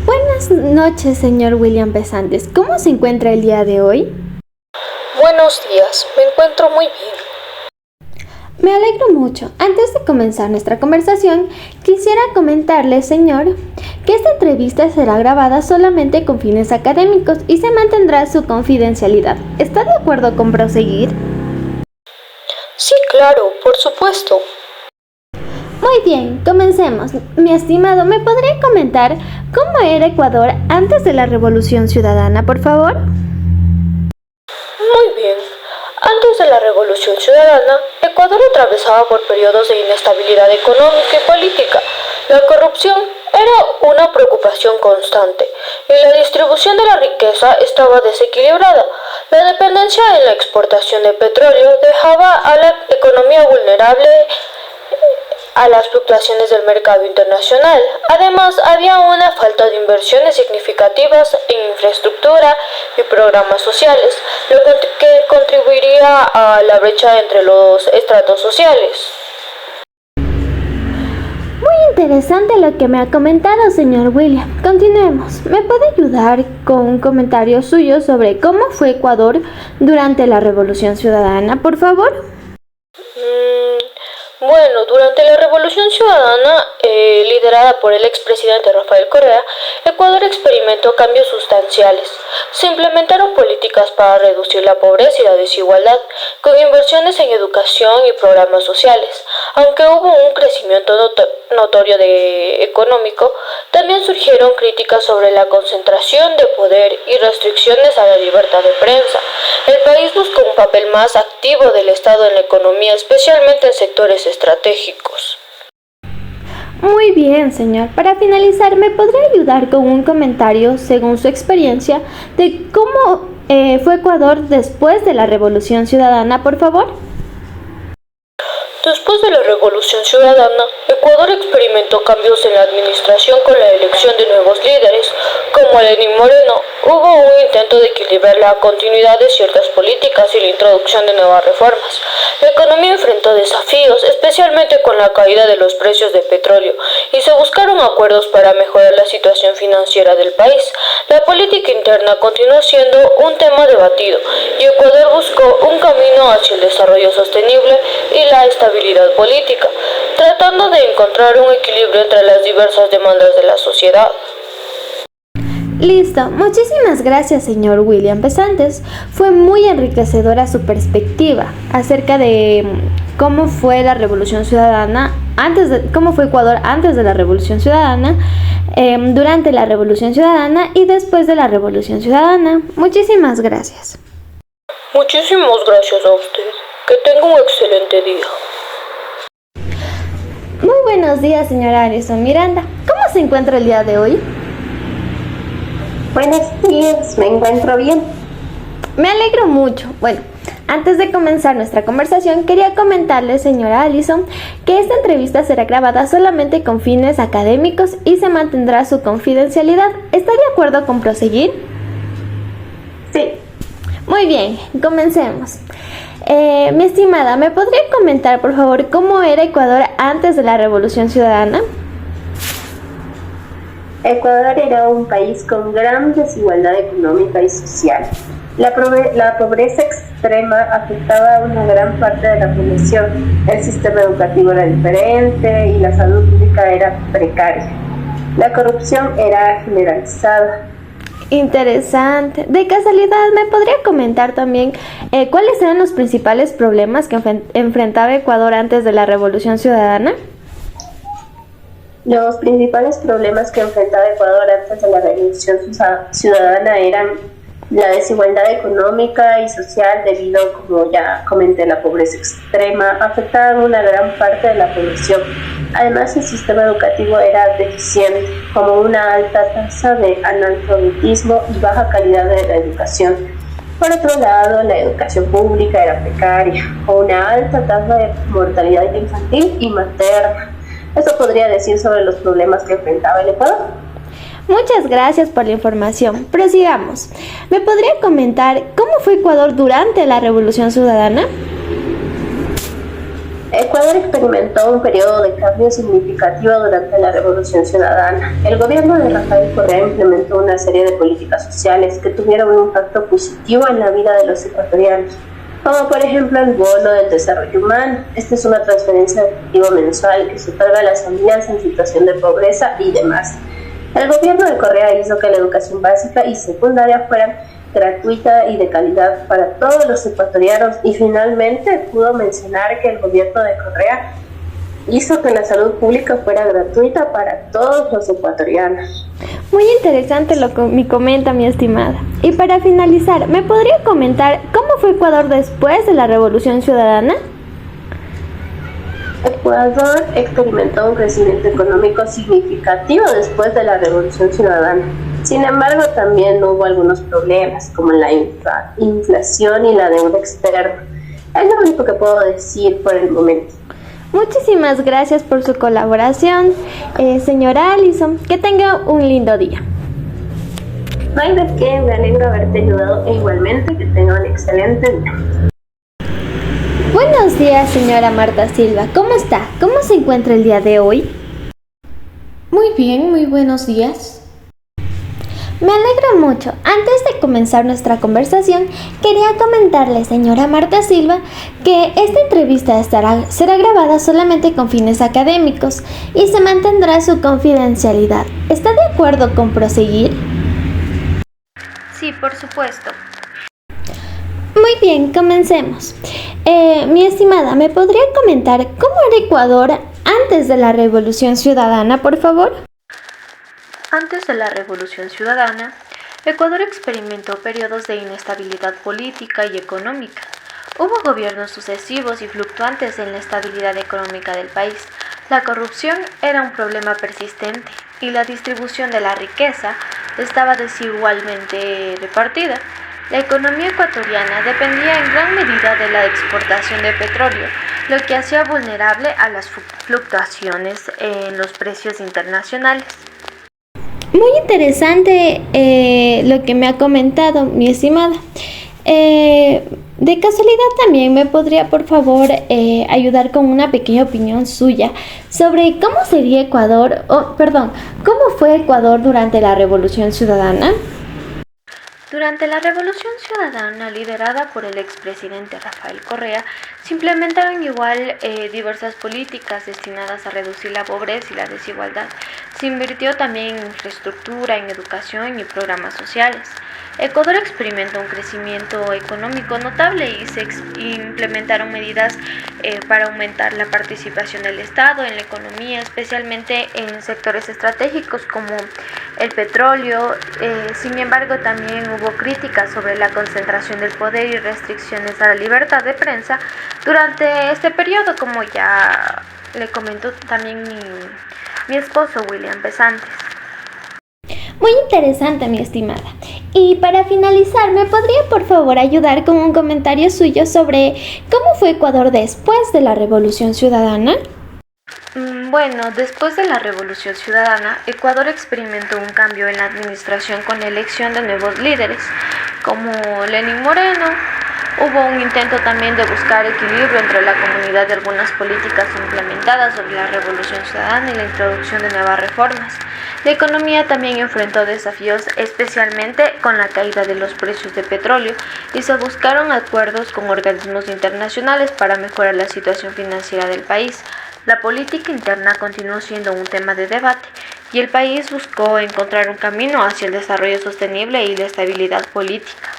Buenas noches, señor William Pesantes. ¿Cómo se encuentra el día de hoy? Buenos días, me encuentro muy bien. Me alegro mucho. Antes de comenzar nuestra conversación, quisiera comentarle, señor, que esta entrevista será grabada solamente con fines académicos y se mantendrá su confidencialidad. ¿Está de acuerdo con proseguir? Sí, claro, por supuesto. Muy bien, comencemos. Mi estimado, ¿me podría comentar cómo era Ecuador antes de la Revolución Ciudadana, por favor? Muy bien. Antes de la Revolución Ciudadana, Ecuador atravesaba por periodos de inestabilidad económica y política. La corrupción era una preocupación constante y la distribución de la riqueza estaba desequilibrada. La dependencia en la exportación de petróleo dejaba a la economía vulnerable a las fluctuaciones del mercado internacional. Además, había una falta de inversiones significativas en infraestructura y programas sociales, lo que contribuiría a la brecha entre los estratos sociales. Muy interesante lo que me ha comentado, señor William. Continuemos. ¿Me puede ayudar con un comentario suyo sobre cómo fue Ecuador durante la Revolución Ciudadana, por favor? Bueno, durante la Revolución Ciudadana, liderada por el expresidente Rafael Correa, Ecuador experimentó cambios sustanciales. Se implementaron políticas para reducir la pobreza y la desigualdad, con inversiones en educación y programas sociales. Aunque hubo un crecimiento notorio económico, también surgieron críticas sobre la concentración de poder y restricciones a la libertad de prensa. El país buscó un papel más activo del Estado en la economía, especialmente en sectores estratégicos. Muy bien, señor. Para finalizar, ¿me podría ayudar con un comentario, según su experiencia, de cómo fue Ecuador después de la Revolución Ciudadana, por favor? Después de la Revolución Ciudadana, Ecuador experimentó cambios en la administración con la elección de nuevos líderes, como Lenín Moreno. Hubo un intento de equilibrar la continuidad de ciertas políticas y la introducción de nuevas reformas. La economía enfrentó desafíos, especialmente con la caída de los precios de petróleo, y se buscaron acuerdos para mejorar la situación financiera del país. La política interna continuó siendo un tema debatido, y Ecuador buscó un camino hacia el desarrollo sostenible y la estabilidad política, tratando de encontrar un equilibrio entre las diversas demandas de la sociedad. Listo. Muchísimas gracias, señor William Pesantes. Fue muy enriquecedora su perspectiva acerca de cómo fue la Revolución Ciudadana, cómo fue Ecuador antes de la Revolución Ciudadana, durante la Revolución Ciudadana y después de la Revolución Ciudadana. Muchísimas gracias. Muchísimas gracias a usted. Que tenga un excelente día. Muy buenos días, señora Alison Miranda. ¿Cómo se encuentra el día de hoy? Buenos días, me encuentro bien. Me alegro mucho. Bueno, antes de comenzar nuestra conversación, quería comentarle, señora Alison, que esta entrevista será grabada solamente con fines académicos y se mantendrá su confidencialidad. ¿Está de acuerdo con proseguir? Sí. Muy bien, comencemos. Mi estimada, ¿me podría comentar, por favor, cómo era Ecuador antes de la Revolución Ciudadana? Ecuador era un país con gran desigualdad económica y social. La pobreza extrema afectaba a una gran parte de la población. El sistema educativo era diferente y la salud pública era precaria. La corrupción era generalizada. Interesante. De casualidad, ¿me podría comentar también cuáles eran los principales problemas que enfrentaba Ecuador antes de la Revolución Ciudadana? Los principales problemas que enfrentaba Ecuador antes de la Revolución Ciudadana eran la desigualdad económica y social debido, como ya comenté, la pobreza extrema, afectaba a una gran parte de la población. Además, el sistema educativo era deficiente, como una alta tasa de analfabetismo y baja calidad de la educación. Por otro lado, la educación pública era precaria, con una alta tasa de mortalidad infantil y materna. Eso podría decir sobre los problemas que enfrentaba el Ecuador. Muchas gracias por la información. Prosigamos. ¿Me podría comentar cómo fue Ecuador durante la Revolución Ciudadana? Ecuador experimentó un periodo de cambio significativo durante la Revolución Ciudadana. El gobierno de Rafael Correa implementó una serie de políticas sociales que tuvieron un impacto positivo en la vida de los ecuatorianos, como por ejemplo el bono del desarrollo humano. Esta es una transferencia de efectivo mensual que se otorga a las familias en situación de pobreza y demás. El gobierno de Correa hizo que la educación básica y secundaria fueran gratuita y de calidad para todos los ecuatorianos, y finalmente pudo mencionar que el gobierno de Correa hizo que la salud pública fuera gratuita para todos los ecuatorianos. Muy interesante lo que me comenta mi estimada. Y para finalizar, ¿me podría comentar cómo fue Ecuador después de la Revolución Ciudadana? Ecuador experimentó un crecimiento económico significativo después de la Revolución Ciudadana. Sin embargo, también hubo algunos problemas como la inflación y la deuda externa. Es lo único que puedo decir por el momento. Muchísimas gracias por su colaboración, señora Alison. Que tenga un lindo día. No hay de qué, me alegro haberte ayudado e igualmente que tenga un excelente día. Buenos días, señora Marta Silva. ¿Cómo está? ¿Cómo se encuentra el día de hoy? Muy bien, muy buenos días. Me alegro mucho. Antes de comenzar nuestra conversación, quería comentarle, señora Marta Silva, que esta entrevista será grabada solamente con fines académicos y se mantendrá su confidencialidad. ¿Está de acuerdo con proseguir? Sí, por supuesto. Muy bien, comencemos. Mi estimada, ¿me podría comentar cómo era Ecuador antes de la Revolución Ciudadana, por favor? Antes de la Revolución Ciudadana, Ecuador experimentó periodos de inestabilidad política y económica. Hubo gobiernos sucesivos y fluctuantes en la estabilidad económica del país. La corrupción era un problema persistente y la distribución de la riqueza estaba desigualmente repartida. La economía ecuatoriana dependía en gran medida de la exportación de petróleo, lo que hacía vulnerable a las fluctuaciones en los precios internacionales. Muy interesante lo que me ha comentado, mi estimada. De casualidad también me podría, por favor, ayudar con una pequeña opinión suya sobre cómo sería Ecuador, cómo fue Ecuador durante la Revolución Ciudadana. Durante la Revolución Ciudadana, liderada por el expresidente Rafael Correa, se implementaron diversas políticas destinadas a reducir la pobreza y la desigualdad. Se invirtió también en infraestructura, en educación y programas sociales. Ecuador experimentó un crecimiento económico notable y se implementaron medidas para aumentar la participación del Estado en la economía, especialmente en sectores estratégicos como el petróleo. Sin embargo, también hubo críticas sobre la concentración del poder y restricciones a la libertad de prensa durante este periodo, como ya le comentó también mi esposo William Pesantes. Muy interesante, mi estimada. Y para finalizar, ¿me podría por favor ayudar con un comentario suyo sobre cómo fue Ecuador después de la Revolución Ciudadana? Bueno, después de la Revolución Ciudadana, Ecuador experimentó un cambio en la administración con la elección de nuevos líderes, como Lenín Moreno. Hubo un intento también de buscar equilibrio entre la comunidad de algunas políticas implementadas sobre la Revolución Ciudadana y la introducción de nuevas reformas. La economía también enfrentó desafíos, especialmente con la caída de los precios de petróleo, y se buscaron acuerdos con organismos internacionales para mejorar la situación financiera del país. La política interna continuó siendo un tema de debate, y el país buscó encontrar un camino hacia el desarrollo sostenible y la estabilidad política.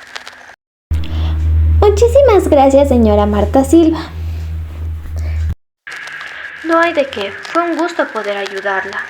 Muchísimas gracias, señora Marta Silva. No hay de qué, fue un gusto poder ayudarla.